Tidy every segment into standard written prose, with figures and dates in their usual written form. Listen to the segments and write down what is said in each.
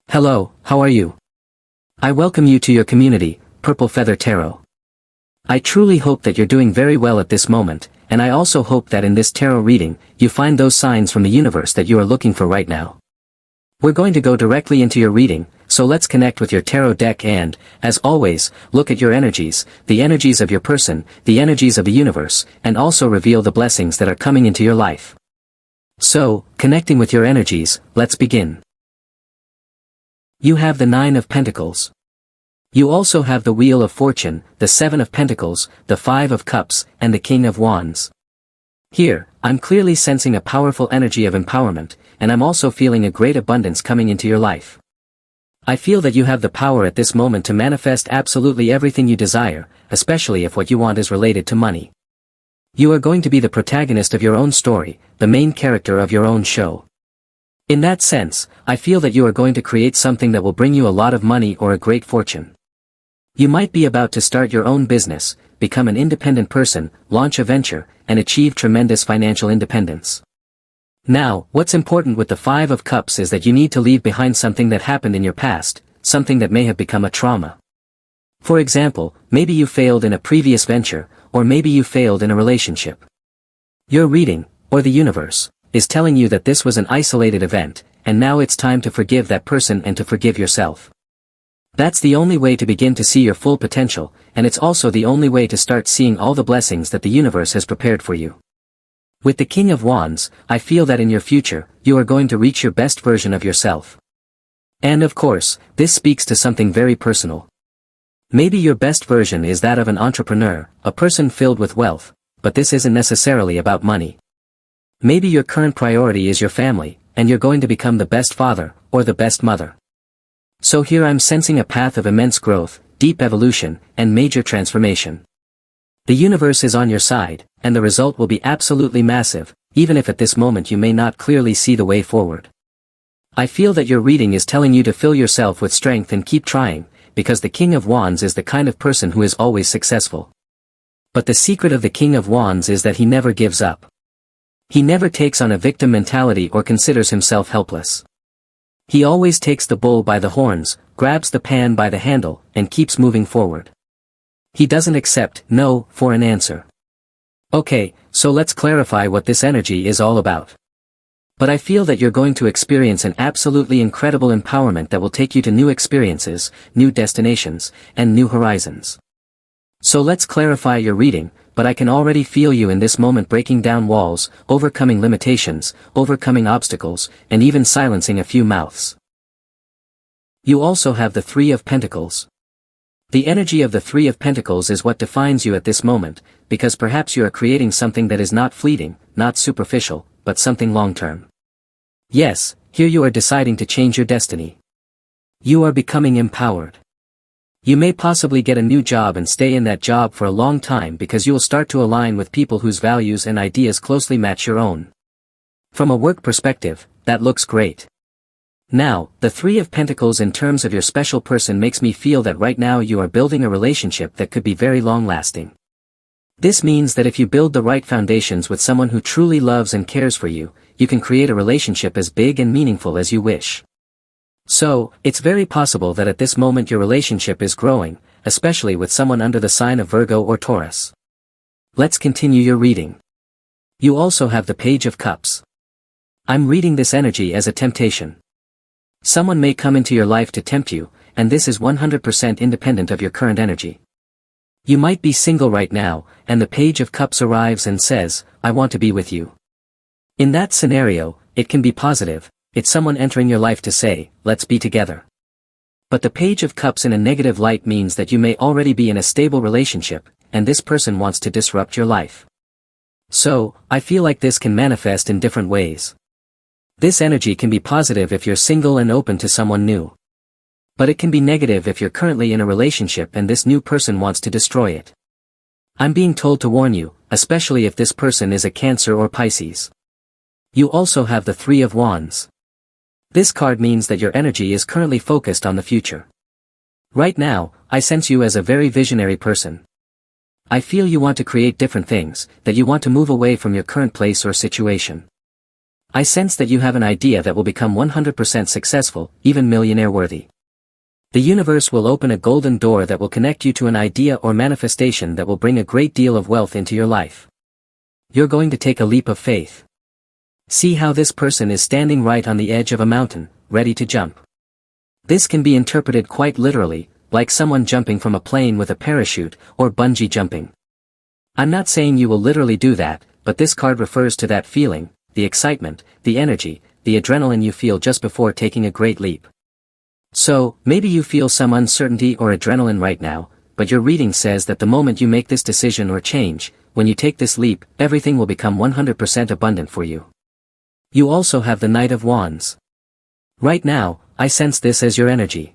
Hello, how are you? I welcome you to your community, Purple Feather Tarot. I truly hope that you're doing very well at this moment, and I also hope that in this tarot reading, you find those signs from the universe that you are looking for right now. We're going to go directly into your reading, so let's connect with your tarot deck and, as always, look at your energies, the energies of your person, the energies of the universe, and also reveal the blessings that are coming into your life. So, connecting with your energies, let's begin. You have the Nine of Pentacles. You also have the Wheel of Fortune, the Seven of Pentacles, the Five of Cups, and the King of Wands. Here, I'm clearly sensing a powerful energy of empowerment, and I'm also feeling a great abundance coming into your life. I feel that you have the power at this moment to manifest absolutely everything you desire, especially if what you want is related to money. You are going to be the protagonist of your own story, the main character of your own show. In that sense, I feel that you are going to create something that will bring you a lot of money or a great fortune. You might be about to start your own business, become an independent person, launch a venture, and achieve tremendous financial independence. Now, what's important with the Five of Cups is that you need to leave behind something that happened in your past, something that may have become a trauma. For example, maybe you failed in a previous venture, or maybe you failed in a relationship. Your reading, or the universe, is telling you that this was an isolated event, and now it's time to forgive that person and to forgive yourself. That's the only way to begin to see your full potential, and it's also the only way to start seeing all the blessings that the universe has prepared for you. With the King of Wands, I feel that in your future, you are going to reach your best version of yourself. And of course, this speaks to something very personal. Maybe your best version is that of an entrepreneur, a person filled with wealth, but this isn't necessarily about money. Maybe your current priority is your family, and you're going to become the best father, or the best mother. So here I'm sensing a path of immense growth, deep evolution, and major transformation. The universe is on your side, and the result will be absolutely massive, even if at this moment you may not clearly see the way forward. I feel that your reading is telling you to fill yourself with strength and keep trying, because the King of Wands is the kind of person who is always successful. But the secret of the King of Wands is that he never gives up. He never takes on a victim mentality or considers himself helpless. He always takes the bull by the horns, grabs the pan by the handle, and keeps moving forward. He doesn't accept no for an answer. Okay, so let's clarify what this energy is all about. But I feel that you're going to experience an absolutely incredible empowerment that will take you to new experiences, new destinations, and new horizons. So let's clarify your reading, but I can already feel you in this moment breaking down walls, overcoming limitations, overcoming obstacles, and even silencing a few mouths. You also have the Three of Pentacles. The energy of the Three of Pentacles is what defines you at this moment, because perhaps you are creating something that is not fleeting, not superficial, but something long-term. Yes, here you are deciding to change your destiny. You are becoming empowered. You may possibly get a new job and stay in that job for a long time because you will start to align with people whose values and ideas closely match your own. From a work perspective, that looks great. Now, the Three of Pentacles in terms of your special person makes me feel that right now you are building a relationship that could be very long-lasting. This means that if you build the right foundations with someone who truly loves and cares for you, you can create a relationship as big and meaningful as you wish. So, it's very possible that at this moment your relationship is growing, especially with someone under the sign of Virgo or Taurus. Let's continue your reading. You also have the Page of Cups. I'm reading this energy as a temptation. Someone may come into your life to tempt you, and this is 100% independent of your current energy. You might be single right now, and the Page of Cups arrives and says, "I want to be with you." In that scenario, it can be positive. It's someone entering your life to say, "Let's be together." But the Page of Cups in a negative light means that you may already be in a stable relationship, and this person wants to disrupt your life. So, I feel like this can manifest in different ways. This energy can be positive if you're single and open to someone new. But it can be negative if you're currently in a relationship and this new person wants to destroy it. I'm being told to warn you, especially if this person is a Cancer or Pisces. You also have the Three of Wands. This card means that your energy is currently focused on the future. Right now, I sense you as a very visionary person. I feel you want to create different things, that you want to move away from your current place or situation. I sense that you have an idea that will become 100% successful, even millionaire worthy. The universe will open a golden door that will connect you to an idea or manifestation that will bring a great deal of wealth into your life. You're going to take a leap of faith. See how this person is standing right on the edge of a mountain, ready to jump. This can be interpreted quite literally, like someone jumping from a plane with a parachute, or bungee jumping. I'm not saying you will literally do that, but this card refers to that feeling, the excitement, the energy, the adrenaline you feel just before taking a great leap. So, maybe you feel some uncertainty or adrenaline right now, but your reading says that the moment you make this decision or change, when you take this leap, everything will become 100% abundant for you. You also have the Knight of Wands. Right now, I sense this as your energy.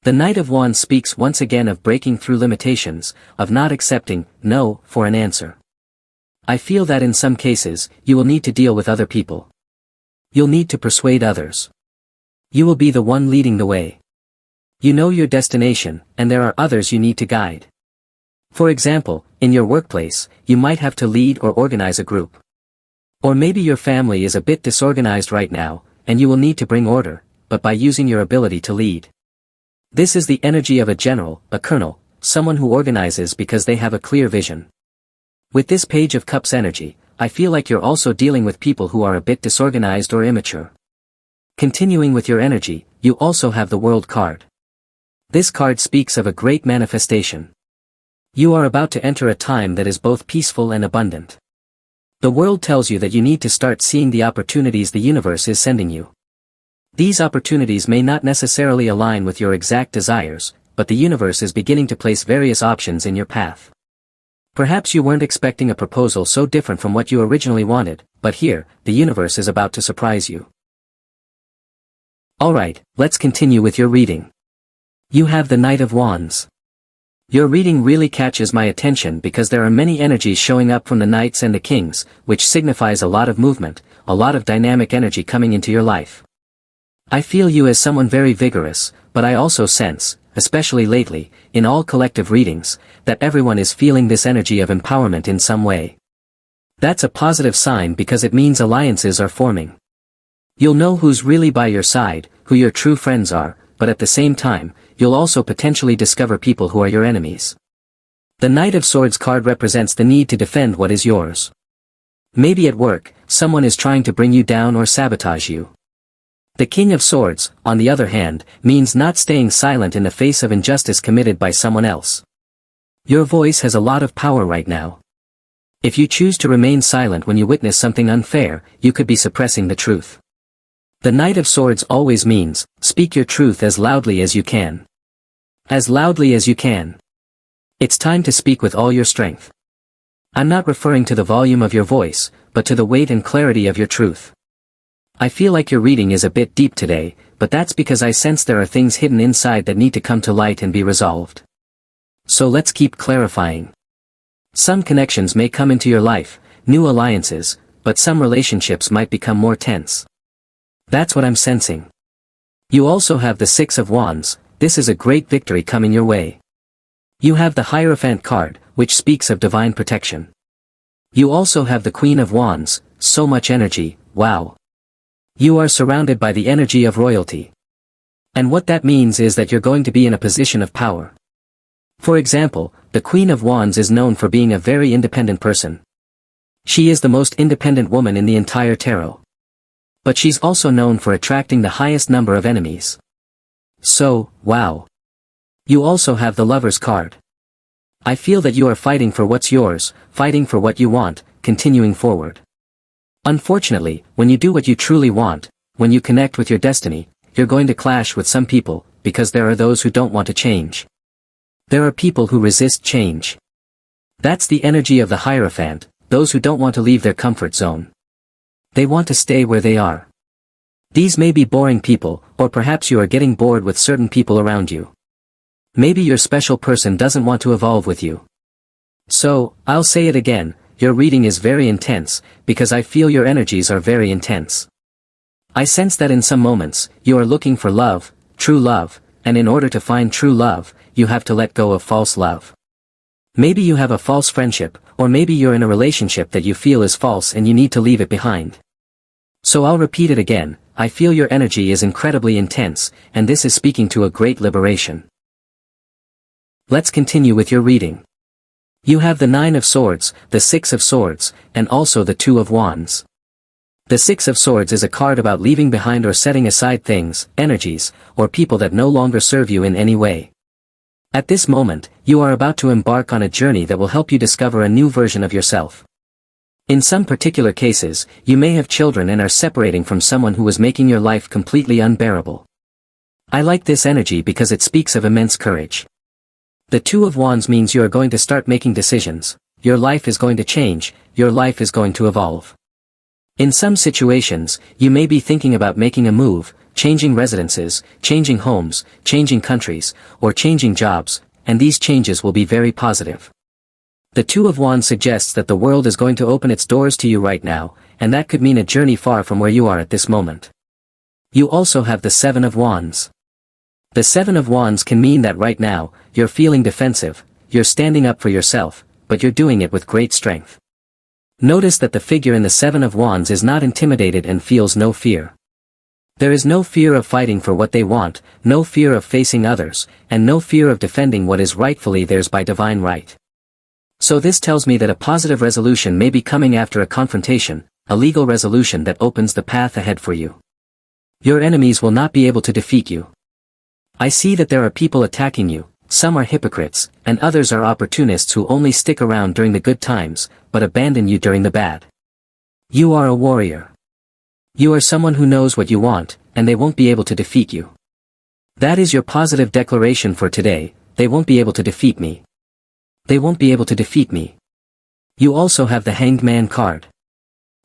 The Knight of Wands speaks once again of breaking through limitations, of not accepting no for an answer. I feel that in some cases, you will need to deal with other people. You'll need to persuade others. You will be the one leading the way. You know your destination, and there are others you need to guide. For example, in your workplace, you might have to lead or organize a group. Or maybe your family is a bit disorganized right now, and you will need to bring order, but by using your ability to lead. This is the energy of a general, a colonel, someone who organizes because they have a clear vision. With this Page of Cups energy, I feel like you're also dealing with people who are a bit disorganized or immature. Continuing with your energy, you also have the World card. This card speaks of a great manifestation. You are about to enter a time that is both peaceful and abundant. The World tells you that you need to start seeing the opportunities the universe is sending you. These opportunities may not necessarily align with your exact desires, but the universe is beginning to place various options in your path. Perhaps you weren't expecting a proposal so different from what you originally wanted, but here, the universe is about to surprise you. Alright, let's continue with your reading. You have the Knight of Wands. Your reading really catches my attention because there are many energies showing up from the Knights and the Kings, which signifies a lot of movement, a lot of dynamic energy coming into your life. I feel you as someone very vigorous, but I also sense, especially lately, in all collective readings, that everyone is feeling this energy of empowerment in some way. That's a positive sign because it means alliances are forming. You'll know who's really by your side, who your true friends are, but at the same time, you'll also potentially discover people who are your enemies. The Knight of Swords card represents the need to defend what is yours. Maybe at work, someone is trying to bring you down or sabotage you. The King of Swords, on the other hand, means not staying silent in the face of injustice committed by someone else. Your voice has a lot of power right now. If you choose to remain silent when you witness something unfair, you could be suppressing the truth. The Knight of Swords always means, speak your truth as loudly as you can. As loudly as you can. It's time to speak with all your strength. I'm not referring to the volume of your voice, but to the weight and clarity of your truth. I feel like your reading is a bit deep today, but that's because I sense there are things hidden inside that need to come to light and be resolved. So let's keep clarifying. Some connections may come into your life, new alliances, but some relationships might become more tense. That's what I'm sensing. You also have the Six of Wands. This is a great victory coming your way. You have the Hierophant card, which speaks of divine protection. You also have the Queen of Wands, so much energy, wow. You are surrounded by the energy of royalty. And what that means is that you're going to be in a position of power. For example, the Queen of Wands is known for being a very independent person. She is the most independent woman in the entire tarot. But she's also known for attracting the highest number of enemies. So, wow. You also have the Lover's card. I feel that you are fighting for what's yours, fighting for what you want, continuing forward. Unfortunately, when you do what you truly want, when you connect with your destiny, you're going to clash with some people, because there are those who don't want to change. There are people who resist change. That's the energy of the Hierophant, those who don't want to leave their comfort zone. They want to stay where they are. These may be boring people, or perhaps you are getting bored with certain people around you. Maybe your special person doesn't want to evolve with you. So, I'll say it again, your reading is very intense, because I feel your energies are very intense. I sense that in some moments, you are looking for love, true love, and in order to find true love, you have to let go of false love. Maybe you have a false friendship, or maybe you're in a relationship that you feel is false and you need to leave it behind. So I'll repeat it again, I feel your energy is incredibly intense, and this is speaking to a great liberation. Let's continue with your reading. You have the Nine of Swords, the Six of Swords, and also the Two of Wands. The Six of Swords is a card about leaving behind or setting aside things, energies, or people that no longer serve you in any way. At this moment, you are about to embark on a journey that will help you discover a new version of yourself. In some particular cases, you may have children and are separating from someone who was making your life completely unbearable. I like this energy because it speaks of immense courage. The Two of Wands means you are going to start making decisions, your life is going to change, your life is going to evolve. In some situations, you may be thinking about making a move, changing residences, changing homes, changing countries, or changing jobs, and these changes will be very positive. The Two of Wands suggests that the world is going to open its doors to you right now, and that could mean a journey far from where you are at this moment. You also have the Seven of Wands. The Seven of Wands can mean that right now, you're feeling defensive, you're standing up for yourself, but you're doing it with great strength. Notice that the figure in the Seven of Wands is not intimidated and feels no fear. There is no fear of fighting for what they want, no fear of facing others, and no fear of defending what is rightfully theirs by divine right. So this tells me that a positive resolution may be coming after a confrontation, a legal resolution that opens the path ahead for you. Your enemies will not be able to defeat you. I see that there are people attacking you, some are hypocrites, and others are opportunists who only stick around during the good times, but abandon you during the bad. You are a warrior. You are someone who knows what you want, and they won't be able to defeat you. That is your positive declaration for today, they won't be able to defeat me. They won't be able to defeat me. You also have the Hanged Man card.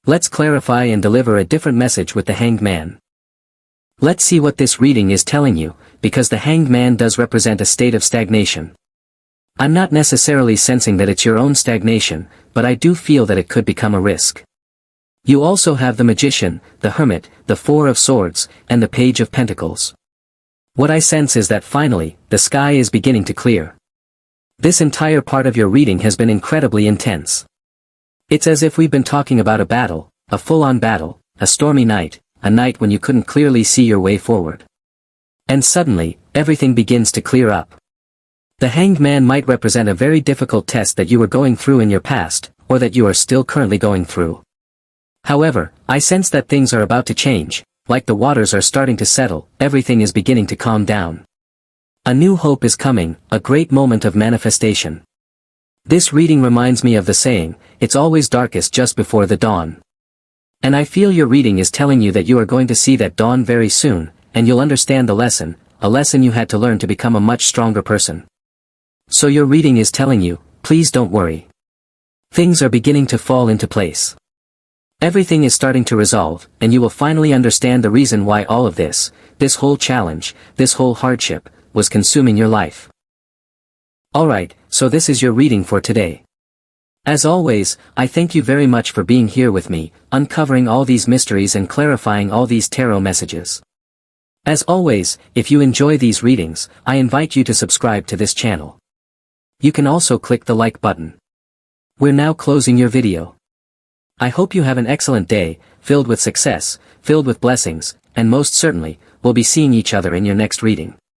Let's clarify and deliver a different message with the Hanged Man. Let's see what this reading is telling you, because the Hanged Man does represent a state of stagnation. I'm not necessarily sensing that it's your own stagnation, but I do feel that it could become a risk. You also have the Magician, the Hermit, the Four of Swords, and the Page of Pentacles. What I sense is that finally, the sky is beginning to clear. This entire part of your reading has been incredibly intense. It's as if we've been talking about a battle, a full-on battle, a stormy night, a night when you couldn't clearly see your way forward. And suddenly, everything begins to clear up. The Hanged Man might represent a very difficult test that you were going through in your past, or that you are still currently going through. However, I sense that things are about to change, like the waters are starting to settle, everything is beginning to calm down. A new hope is coming, a great moment of manifestation. This reading reminds me of the saying, it's always darkest just before the dawn. And I feel your reading is telling you that you are going to see that dawn very soon, and you'll understand the lesson, a lesson you had to learn to become a much stronger person. So your reading is telling you, please don't worry. Things are beginning to fall into place. Everything is starting to resolve, and you will finally understand the reason why all of this whole challenge, this whole hardship, was consuming your life. Alright, so this is your reading for today. As always, I thank you very much for being here with me, uncovering all these mysteries and clarifying all these tarot messages. As always, if you enjoy these readings, I invite you to subscribe to this channel. You can also click the like button. We're now closing your video. I hope you have an excellent day, filled with success, filled with blessings, and most certainly, we'll be seeing each other in your next reading.